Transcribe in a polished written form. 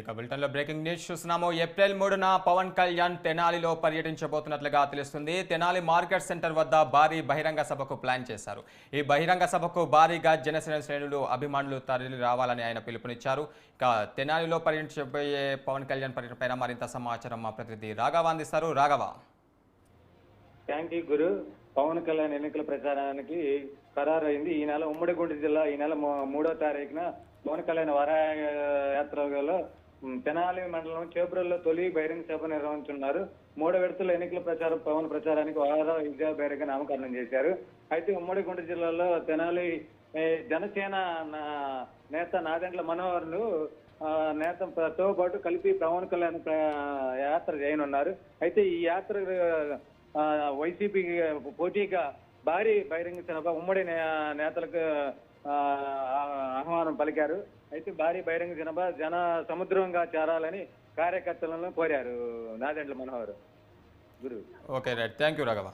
ఇక బులెటిన్లో breaking news చూస్తున్నాము. ఏప్రిల్ 3న పవన్ కళ్యాణ్ తెనాలిలో పర్యటించబోతున్నట్లుగా తెలుస్తుంది. తెనాలి మార్కెట్ సెంటర్ వద్ద భారీ బహిరంగ సభకు ప్లాన్ చేశారు. ఈ బహిరంగ సభకు భారీగా జనసేన శ్రేణులు అభిమానులు తరలి రావాలని ఆయన పిలుపునిచ్చారు. ఇక తెనాలిలో పర్యటించబోయే పవన్ కళ్యాణ్ పర్యటనపైన మరింత సమాచారం మా ప్రతినిధి రాఘవ అందిస్తారు. రాఘవ. థ్యాంక్ యూ గురు. పవన్ కళ్యాణ్ ఎన్నికల ప్రచారానికి ఖరారైంది. ఈ నెల ఉమ్మడి గుంటూరు జిల్లా ఈ నెల 3వ తారీఖున పవన్ కళ్యాణ్ వరయాత్రలో తెనాలి మండలం చేబ్రోల్లో తొలి బహిరంగ సభ నిర్వహించున్నారు. 3 విడతల ఎన్నికల పవన్ ప్రచారానికి వారా విజయ బహిరంగ నామకరణం చేశారు. అయితే ఉమ్మడి గుంటూరు జిల్లాలో తెనాలి జనసేన నేత నాదెండ్ల మనోహర్ను నేతతో పాటు కలిపి పవన్ కళ్యాణ్ యాత్ర చేయనున్నారు. అయితే ఈ యాత్ర వైసీపీ పోటీగా భారీ బహిరంగ సభ ఉమ్మడి నేతలకు ఆహ్వానం పలికారు. అయితే భారీ బహిరంగ సభ జన సముద్రంగా చేరాలని కార్యకర్తలను కోరారు నాదెండ్ల మనోహర్. గురు. Okay right, thank you Raghava.